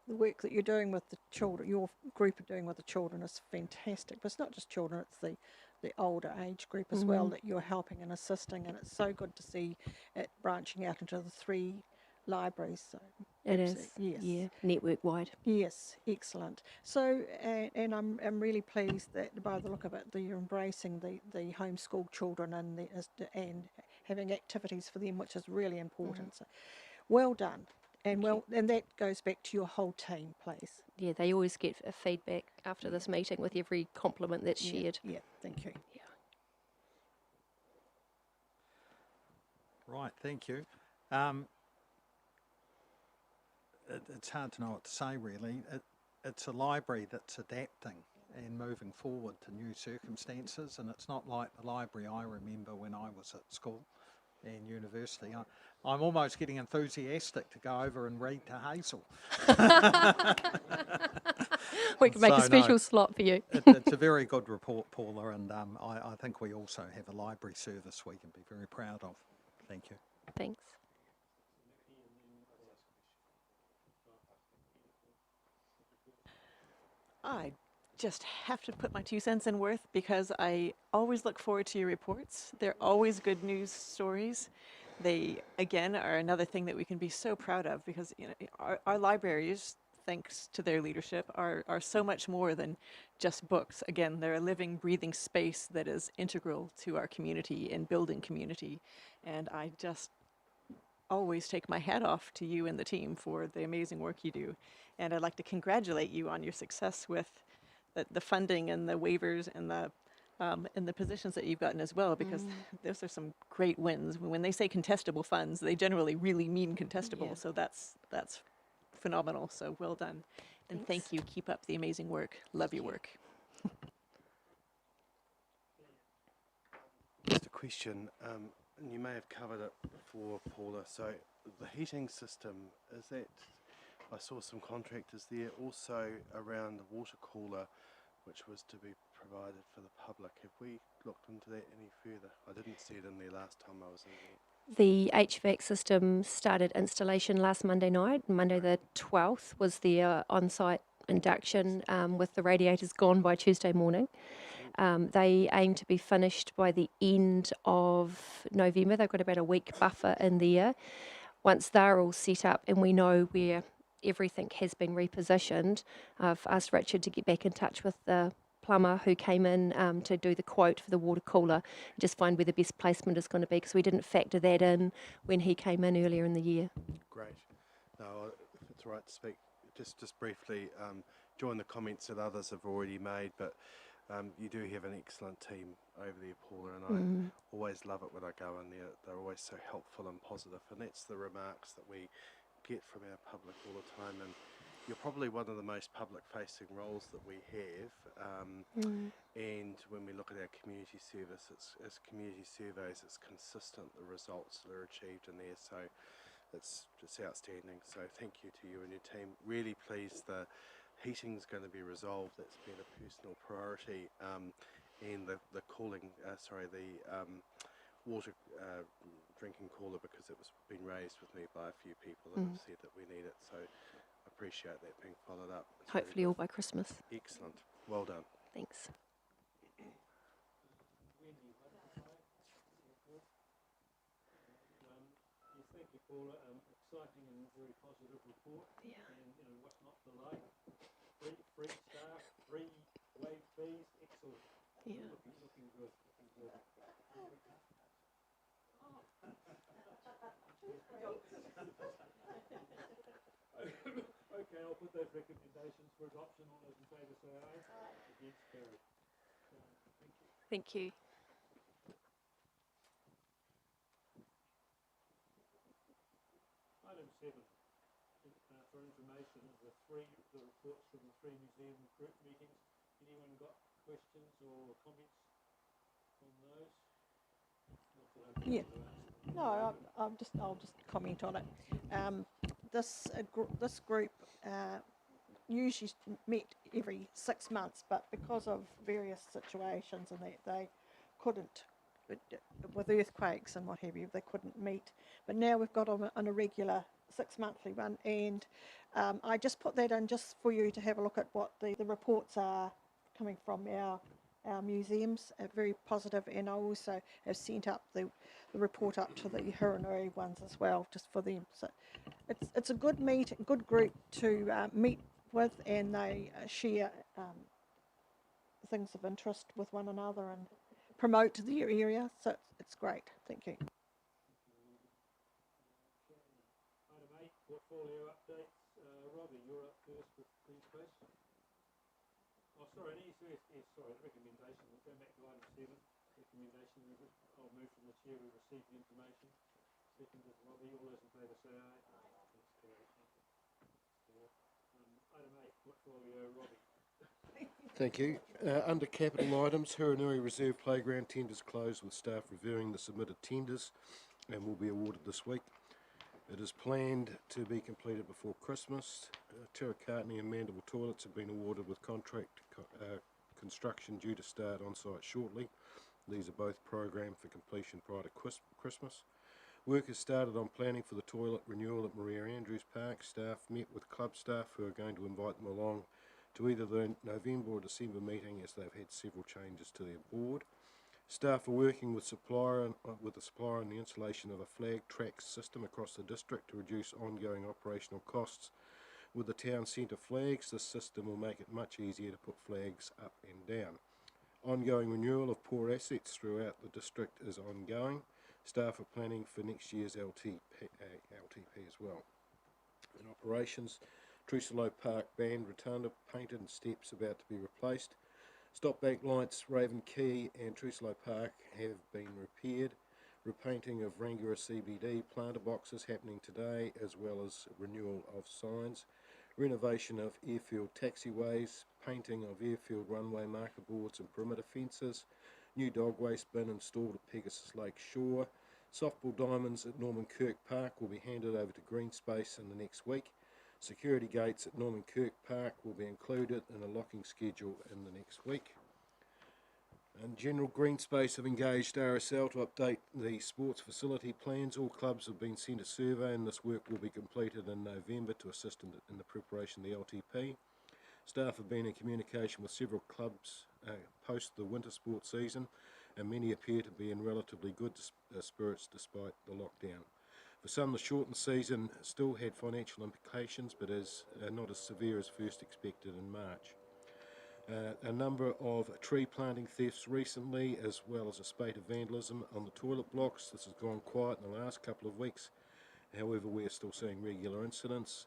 the work that you're doing with the children, your group are doing with the children, is fantastic. But it's not just children, it's the older age group as well that you're helping and assisting, and it's so good to see it branching out into the 3 libraries. So It is, yes. yeah, network wide. Yes, excellent. So, and I'm really pleased that by the look of it, that you're embracing the homeschool children and having activities for them, which is really important. So, well done, and and that goes back to your whole team, please. Yeah, they always get a feedback after this meeting with every compliment that's shared. Yeah, thank you. Yeah. Right, thank you. It's hard to know what to say, really. It's a library that's adapting and moving forward to new circumstances, and it's not like the library I remember when I was at school and university. I'm almost getting enthusiastic to go over and read to Hazel. We can make a special slot for you. It's a very good report, Paula, and I think we also have a library service we can be very proud of. Thank you. Thanks. I just have to put my 2 cents in worth, because I always look forward to your reports. They're always good news stories. They, again, are another thing that we can be so proud of, because our libraries, thanks to their leadership, are so much more than just books. Again, they're a living, breathing space that is integral to our community and building community. And I just always take my hat off to you and the team for the amazing work you do. And I'd like to congratulate you on your success with the funding and the waivers and the positions that you've gotten as well, because those are some great wins. When they say contestable funds, they generally really mean contestable. Yeah. So that's phenomenal. So well done. And thank you. Keep up the amazing work. Love your work. Just a question, and you may have covered it before, Paula. So the heating system, is that, I saw some contractors there also around the water cooler, which was to be provided for the public. Have we looked into that any further? I didn't see it in there last time I was in there. The HVAC system started installation last Monday night. Monday the 12th was the on-site induction with the radiators gone by Tuesday morning. They aim to be finished by the end of November. They've got about a week buffer in there. Once they're all set up and we know where everything has been repositioned, I've asked Richard to get back in touch with the plumber who came in to do the quote for the water cooler and just find where the best placement is going to be, because we didn't factor that in when he came in earlier in the year. Great. No, if it's all right to speak, just briefly, join the comments that others have already made, but You do have an excellent team over there, Paula, and I always love it when I go in there. They're always so helpful and positive, and that's the remarks that we get from our public all the time. And you're probably one of the most public-facing roles that we have. And when we look at our community service, it's community surveys, it's consistent, the results that are achieved in there. So it's just outstanding. So thank you to you and your team. Really pleased the heating's going to be resolved. That's been a personal priority. And the cooling, water drinking cooler, because it was been raised with me by a few people that have said that we need it. So I appreciate that being followed up. It's Hopefully all by Christmas. excellent. Well done. Thanks. Yes, thank you, Paula. Exciting and very positive report. Yeah. And what's not to like? Free staff, free wage fees, excellent. Yeah. Looking good. Okay, I'll put those recommendations for adoption. All those in favour say aye. Against, carried. Thank you. Item 7, for information, the reports from the 3 museum group meetings. Anyone got questions or comments on those? Yeah. No, I'll just comment on it. This group usually met every 6 months, but because of various situations and that they couldn't, with earthquakes and what have you, they couldn't meet. But now we've got on a regular 6-monthly one, and I just put that in just for you to have a look at what the reports are coming from our museums, very positive, and I also have sent up the report up to the Hiranui ones as well, just for them. So it's a good group to meet with, and they share things of interest with one another and promote their area, so it's great. Thank you. Item 8, portfolio updates. Robbie, you're up first with these, please. Oh, sorry, sorry, the recommendation. We'll go back to item 7. Recommendation, I'll move from the chair. We received the information. Second is Robbie. All those in favour say aye. That's carried. Item 8, portfolio, Robbie. Thank you. Under capital items, Hiranui Reserve Playground tenders closed, with staff reviewing the submitted tenders and will be awarded this week. It is planned to be completed before Christmas. Tirakartini and Mandeville toilets have been awarded, with contract construction due to start on site shortly. These are both programmed for completion prior to Christmas. Work has started on planning for the toilet renewal at Maria Andrews Park. Staff met with club staff, who are going to invite them along to either the November or December meeting, as they've had several changes to their board. Staff are working with the supplier on the installation of a flag track system across the district to reduce ongoing operational costs. With the town centre flags, this system will make it much easier to put flags up and down. Ongoing renewal of poor assets throughout the district is ongoing. Staff are planning for next year's LTP as well. In operations, Trusilo Park Band Rotunda painted and steps about to be replaced. Stop bank lights, Raven Quay and Trusilo Park have been repaired. Repainting of Rangiora CBD planter boxes happening today, as well as renewal of signs. Renovation of airfield taxiways, painting of airfield runway marker boards and perimeter fences. New dog waste bin installed at Pegasus Lake Shore. Softball diamonds at Norman Kirk Park will be handed over to Green Space in the next week. Security gates at Norman Kirk Park will be included in a locking schedule in the next week. And General Green Space have engaged RSL to update the sports facility plans. All clubs have been sent a survey, and this work will be completed in November to assist in the preparation of the LTP. Staff have been in communication with several clubs post the winter sports season, and many appear to be in relatively good spirits despite the lockdown. For some, the shortened season still had financial implications, but is not as severe as first expected in March. A number of tree planting thefts recently, as well as a spate of vandalism on the toilet blocks. This has gone quiet in the last couple of weeks. However, we are still seeing regular incidents.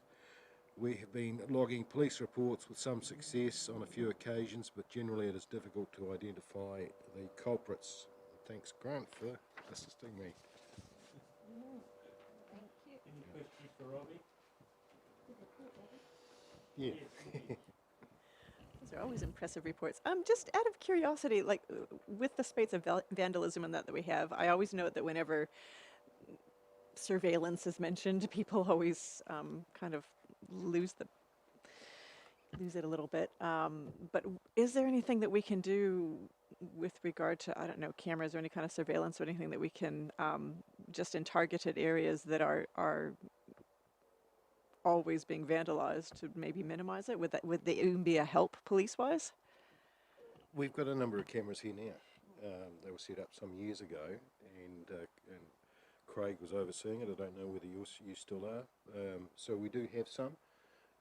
We have been logging police reports with some success on a few occasions, but generally it is difficult to identify the culprits. Thanks, Grant, for assisting me. Any questions for Robbie? Yeah. Those are always impressive reports. Just out of curiosity, like with the spates of vandalism and that we have, I always note that whenever surveillance is mentioned, people always kind of lose it a little bit. But is there anything that we can do with regard to, I don't know, cameras or any kind of surveillance or anything that we can just in targeted areas that are always being vandalized to maybe minimize it? Would they even be a help police-wise? We've got a number of cameras here now. They were set up some years ago, and Craig was overseeing it. I don't know whether you still are. So we do have some,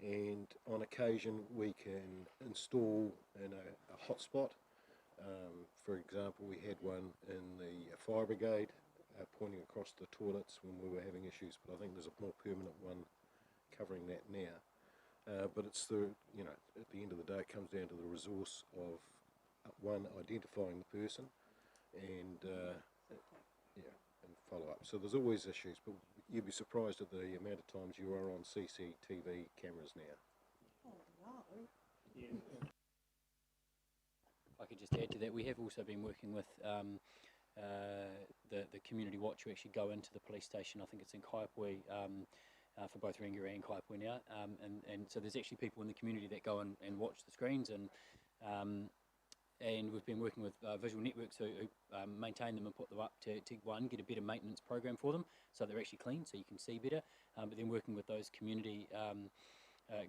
and on occasion we can install in a hotspot. For example, we had one in the fire brigade pointing across the toilets when we were having issues, but I think there's a more permanent one covering that now. But it's at the end of the day, it comes down to the resource of one, identifying the person, and and follow up. So there's always issues, but you'd be surprised at the amount of times you are on CCTV cameras now. Oh, wow. Yeah. If I could just add to that, we have also been working with the community watch who actually go into the police station. I think it's in Kaiapoi, for both Rangiora and Kaiapoi now, and so there's actually people in the community that go and watch the screens, and we've been working with visual networks who maintain them and put them up to one, get a better maintenance program for them so they're actually clean so you can see better, but then working with those community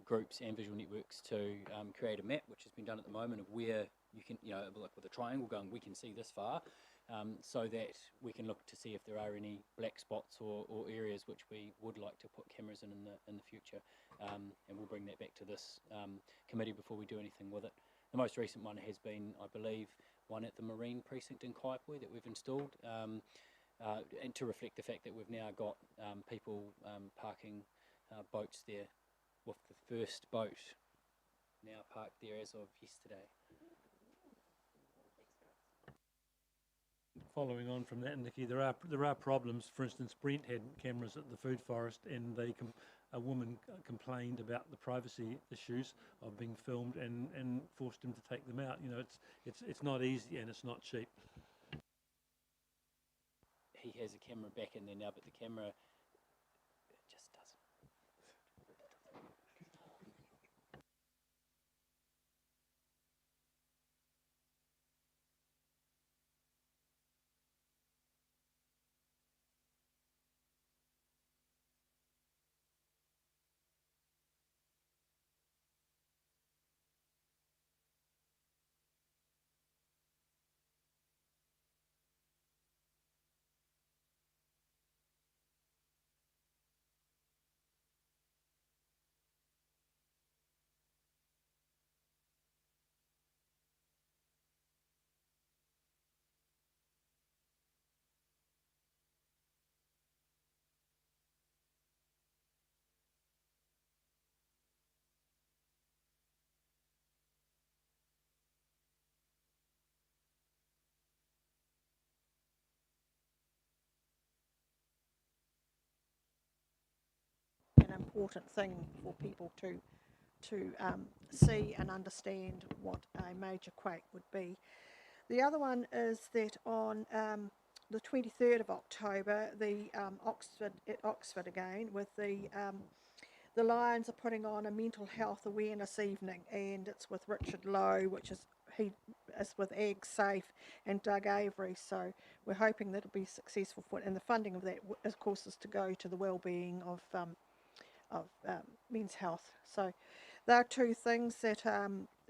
groups and visual networks to create a map, which has been done at the moment, of where you can, like with a triangle going, we can see this far, so that we can look to see if there are any black spots or areas which we would like to put cameras in the future, and we'll bring that back to this committee before we do anything with it. The most recent one has been, I believe, one at the Marine Precinct in Kaiapoi that we've installed, and to reflect the fact that we've now got people parking boats there, with the first boat now parked there as of yesterday. Following on from that, Nikki, there are problems. For instance, Brent had cameras at the food forest, and a woman complained about the privacy issues of being filmed, and forced him to take them out. It's not easy and it's not cheap. He has a camera back in there now, but the camera just doesn't. An important thing for people to see and understand what a major quake would be. The other one is that on the 23rd of October, the Oxford again, with the Lions are putting on a mental health awareness evening, and it's with Richard Lowe, he is with Ag Safe, and Doug Avery. So we're hoping that'll be successful and the funding of that, of course, is to go to the well-being of men's health. So there are two things that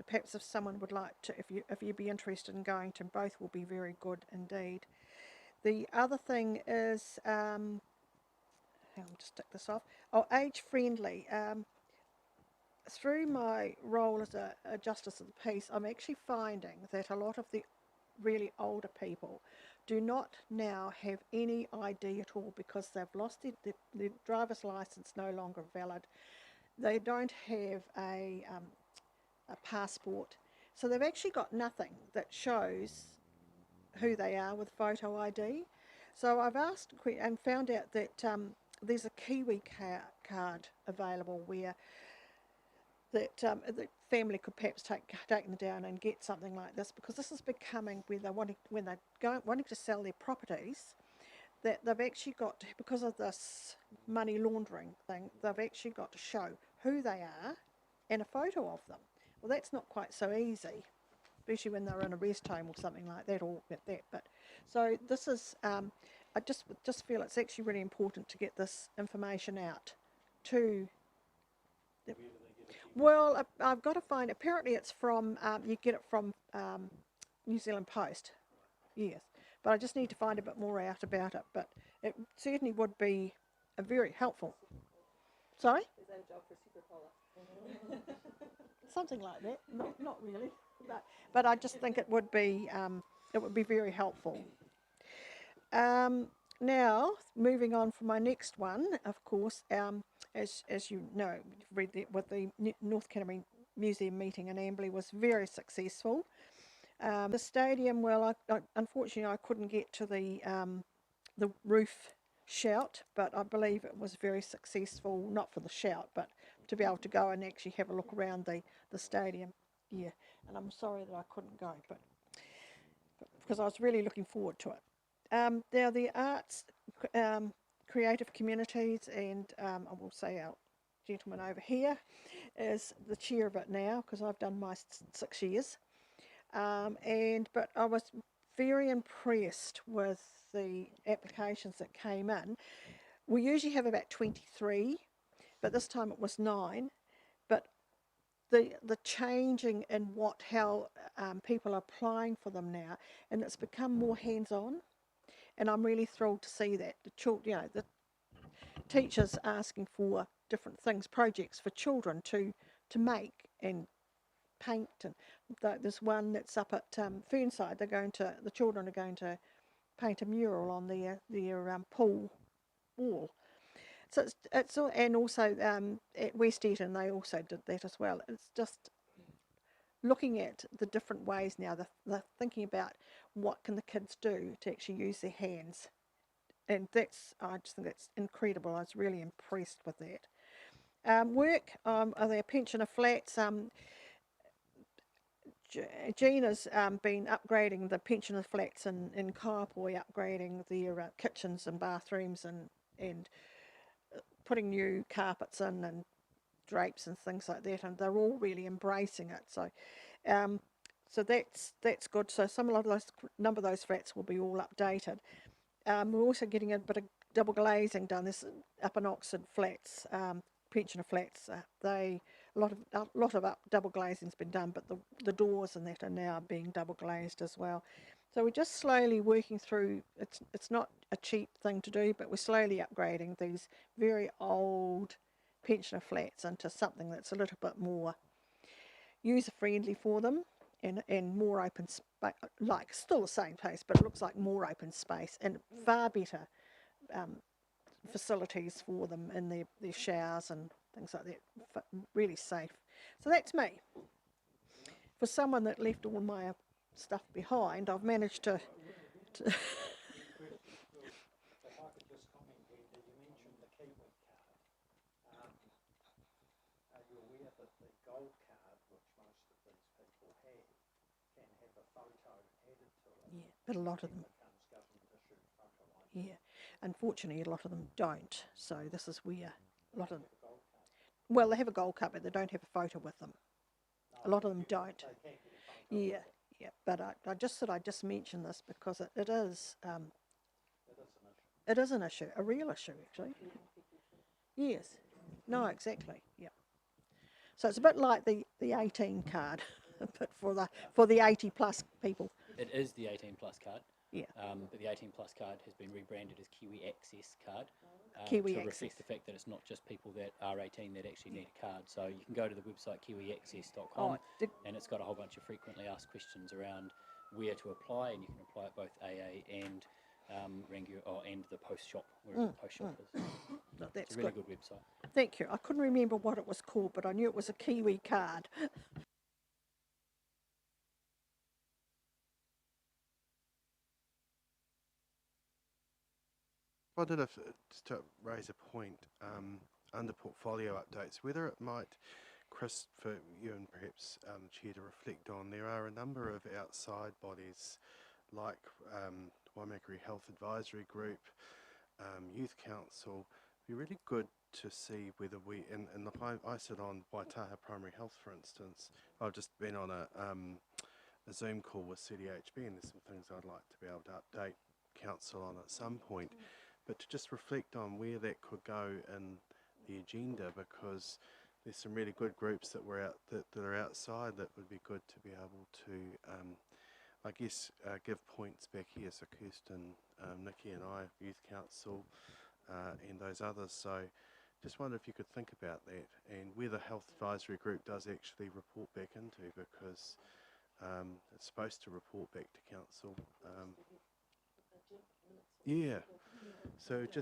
perhaps if someone would like to, if you'd be interested in going to, both will be very good indeed. The other thing is, hang on, just tick this off. Oh, age friendly. Through my role as a Justice of the Peace, I'm actually finding that a lot of the really older people do not now have any ID at all because they've lost their driver's license, no longer valid. they don't have a passport. So they've actually got nothing that shows who they are with photo ID. So I've asked and found out that there's a Kiwi card available where that the family could perhaps take them down and get something like this, because this is becoming where when they're wanting to sell their properties, that they've actually got to, because of this money laundering thing, they've actually got to show who they are and a photo of them. Well, that's not quite so easy, especially when they're in a rest home or something like that, or that. But so this is, I just feel it's actually really important to get this information out to. Well, I've got to find. Apparently, it's from you get it from New Zealand Post. Yes, but I just need to find a bit more out about it. But it certainly would be a very helpful. Sorry. Is that a job for Super Polar? Something like that. Not really. But I just think it would be very helpful. Now, moving on from my next one, of course, as you know, read with the North Canterbury Museum meeting in Amberley was very successful. The stadium, well, unfortunately I couldn't get to the roof shout, but I believe it was very successful, not for the shout, but to be able to go and actually have a look around the stadium. Yeah, and I'm sorry that I couldn't go, but because I was really looking forward to it. Now the arts, creative communities, and I will say our gentleman over here is the chair of it now, because I've done my 6 years. But I was very impressed with the applications that came in. We usually have about 23, but this time it was 9. But the changing in how people are applying for them now, and it's become more hands-on, and I'm really thrilled to see that the teachers asking for different things, projects for children to make and paint. And there's one that's up at Fernside. The children are going to paint a mural on their pool wall. So it's all, and also at West Eton they also did that as well. It's just looking at the different ways now. They're thinking about what can the kids do to actually use their hands, and I just think that's incredible. I was really impressed with that. Work, are there pensioner flats? Gina's been upgrading the pensioner flats in Kaiapoi, upgrading their kitchens and bathrooms and putting new carpets in and drapes and things like that, and they're all really embracing it. So so that's good. So number of those flats will be all updated. We're also getting a bit of double glazing done. This up in Oxford flats, pensioner flats. A lot of double glazing's been done, but the doors and that are now being double glazed as well. So we're just slowly working through. It's not a cheap thing to do, but we're slowly upgrading these very old pensioner flats into something that's a little bit more user friendly for them, and more open space, like still the same place, but it looks like more open space and far better facilities for them in their showers and things like that. Really safe. So that's me. For someone that left all my stuff behind, I've managed to If I could just comment, Brenda, you mentioned the Kiwi card. Are you aware that the gold card, which most of these people have, can have a photo added to it? Yeah, but a lot of them. Becomes government issued photo ID. Yeah, unfortunately, a lot of them don't. So this is where a lot of them. Well, they have a gold card, but they don't have a photo with them. A lot of them don't. Yeah, yeah. But I just thought I'd just mention this because it is an issue, a real issue actually. Yes. No, exactly. Yeah. So it's a bit like the 18 card, but for the 80 plus people. It is the 18 plus card. Yeah. But the 18 plus card has been rebranded as Kiwi Access card. Kiwi to Access. reflect the fact that it's not just people that are 18 that actually need a card. So you can go to the website kiwiaccess.com and it's got a whole bunch of frequently asked questions around where to apply, and you can apply at both AA and and the post shop, where the post shop is. No, It's that's a really good. good website. Thank you. I couldn't remember what it was called, but I knew it was a Kiwi card. I wondered if, just to raise a point, under portfolio updates, whether it might, Chris, for you and perhaps Chair to reflect on, there are a number of outside bodies like Waimakariri Health Advisory Group, Youth Council. It'd be really good to see whether we, and look, I sit on Waitaha Primary Health, for instance. I've just been on a Zoom call with CDHB, and there's some things I'd like to be able to update Council on at some point. But to just reflect on where that could go in the agenda, because there's some really good groups that are outside that would be good to be able to, I guess, give points back here. So Kirsten, Nikki and I, Youth Council, and those others. So just wonder if you could think about that and where the Health Advisory Group does actually report back into, because it's supposed to report back to Council. Yeah. So just